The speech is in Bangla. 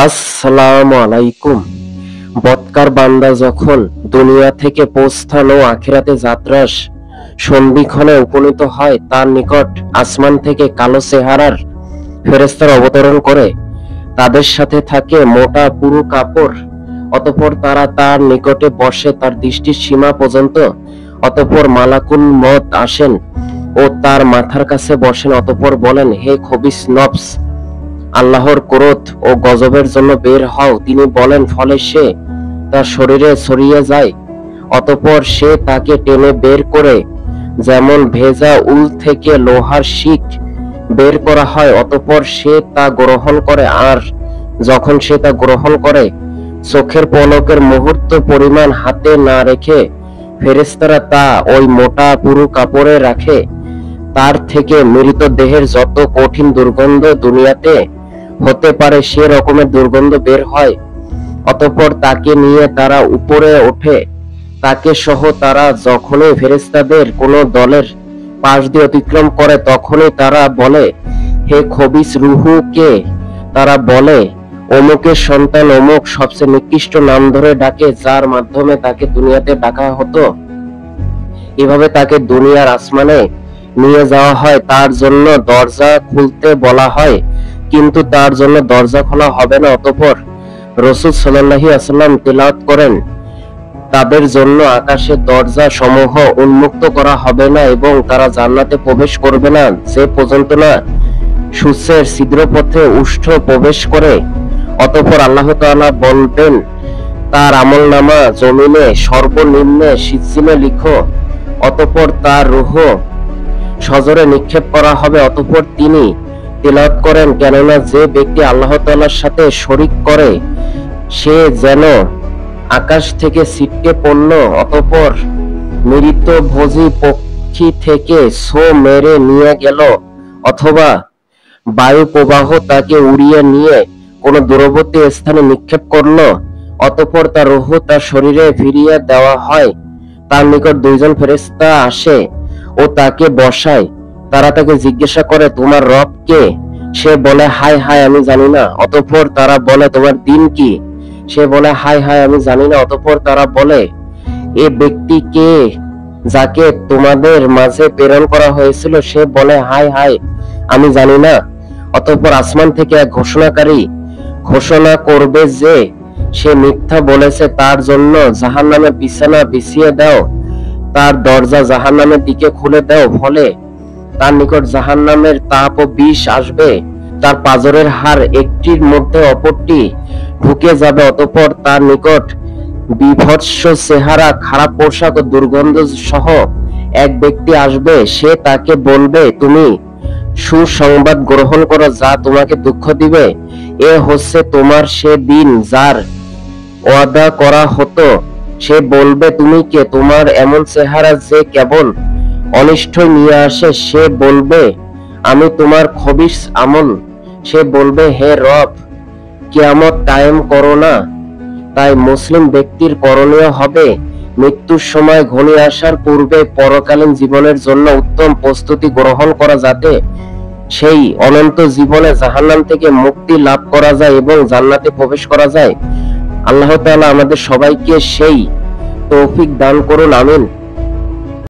আসসালামু আলাইকুম। বৎকার বান্দা যখন দুনিয়া থেকে প্রস্থান ও আখিরাতে যাত্রার সন্ধিক্ষণে উপনীত হয়, তার নিকট আসমান থেকে কালো চেহারার ফেরেশতারা অবতরণ করে। তাদের সাথে থাকে মোটা পুরু কাপড়। অতঃপর তারা তার নিকটে বসে তার দৃষ্টির সীমা পর্যন্ত। অতঃপর মালাকুল মউত আসেন ও তার মাথার কাছে বসেন। অতঃপর বলেন, হে খবিস নফস, আল্লাহর ক্রোধ ও গজবের জন্য বের হও। তিনি বলেন, ফলে সে তার শরীরে ছড়িয়ে যায়। অতঃপর সে তাকে টেনে বের করে, যেমন ভেজা উল থেকে লোহার শিক বের করা হয়। অতঃপর সে তা গ্রহণ করে, আর যখন সে তা গ্রহণ করে, চোখের পলকের মুহূর্ত পরিমাণ হাতে না রেখে ফেরেশতারা তা ওই মোটা পুরু কাপড়ে রাখে। তার থেকে মৃত দেহের যত কঠিন দুর্গন্ধ দুনিয়াতে হতে পারে সে রকমের দুর্গন্ধ বের হয়। অতঃপর তাকে নিয়ে তারা উপরে ওঠে। তাকে সহ তারা যখনই ফেরেশতাদের কোনো দলের পাশ দিয়ে অতিক্রম করে, তখনই তারা বলে, হে খবিস রূহ কে? তারা বলে, অমুকের সন্তান অমুক। সবচেয়ে নিকৃষ্ট নাম ধরে ডাকে, যার মাধ্যমে তাকে দুনিয়াতে ডাকা হতো। এভাবে তাকে দুনিয়ার আসমানে নিয়ে যাওয়া হয়। তার জন্য দরজা খুলতে বলা হয়, কিন্তু তার জন্য দরজা খোলা হবে না। অতঃপর রাসূল সাল্লাল্লাহু আলাইহি ওয়াসাল্লাম তিলাওয়াত করেন, তাদের জন্য আকাশের দরজা সমূহ উন্মুক্ত করা হবে না এবং তারা জান্নাতে প্রবেশ করবে না, যে পর্যন্ত না সূর্যের ছিদ্রপথে উষ্ঠ প্রবেশ করে। অতঃপর আল্লাহ তাআলা বলবেন, তার আমলনামা জমিনে সর্বনিম্নে সিজ্জিনে লিখো। অতঃপর তার রূহ সজরে নিক্ষেপ করা হবে। অতঃপর তিনি তিলাওয়াত করেন, কেননা যে ব্যক্তি আল্লাহ তাআলার সাথে শরীক করে, সে যেন আকাশ থেকে ছিটকে পড়ল। অতঃপর মৃত ভোজী পক্ষী থেকে ছো মেরে নিয়ে গেল, অথবা বায়ু প্রবাহ তাকে উড়িয়ে নিয়ে কোনো দূরবর্তী স্থানে নিক্ষেপ করলো। অতঃপর তার রূহ তার শরীরে ফিরিয়ে দেওয়া হয়। তার নিকট দুইজন ফেরেশতা আসে ও তাকে বসায়। তারা তাকে জিজ্ঞাসা করে, তোমার রব কে? সে বলে, হায় হায় আমি জানি না। অতঃপর তারা বলে, তোমার দিন কি? সে বলে, হায় হায় আমি জানি না। অতঃপর তারা বলে, এ ব্যক্তি কে যাকে তোমাদের মাঝে প্রেরণ করা হয়েছিল? সে বলে, হায় হায় আমি জানি না। অতঃপর আসমান থেকে এক ঘোষণাকারী ঘোষণা করবে যে সে মিথ্যা বলেছে, তার জন্য জাহান্নামে বিছানা বিছিয়ে দাও, তার দরজা জাহান্নামের দিকে খুলে দাও। ফলে তার নিকট জাহান্নামের তাপ ও বিষ আসবে, তার পাঁজরের হাড় একটির মধ্যে অপরটি ঢুকে যাবে। অতঃপর তার নিকট বিভৎস চেহারা, খারাপ পোশাক ও দুর্গন্ধ সহ এক ব্যক্তি আসবে। সে তাকে বলবে, তুমি সুসংবাদ গ্রহণ করো যা তোমাকে দুঃখ দিবে। এ হচ্ছে তোমার সে দিন যার ওয়াদা করা হতো। সে বলবে, তুমি কে? তোমার এমন চেহারা যে কেবল অনিষ্ট নিয়ে আসে। সে বলবে, আমি তোমার খবিস আমল। সে বলবে, হে রব, কিয়ামত কায়েম করো না। তাই মুসলিম ব্যক্তির করণীয় হবে, মৃত্যুর সময় ঘনিয়ে আসার পূর্বে পরকালীন জীবনের জন্য উত্তম প্রস্তুতি গ্রহণ করা, যাতে সেই অনন্ত জীবনে জাহান্নাম থেকে মুক্তি লাভ করা যায় এবং জান্নাতে প্রবেশ করা যায়। আল্লাহ তাআলা আমাদের সবাইকে সেই তৌফিক দান করুন, আমিন।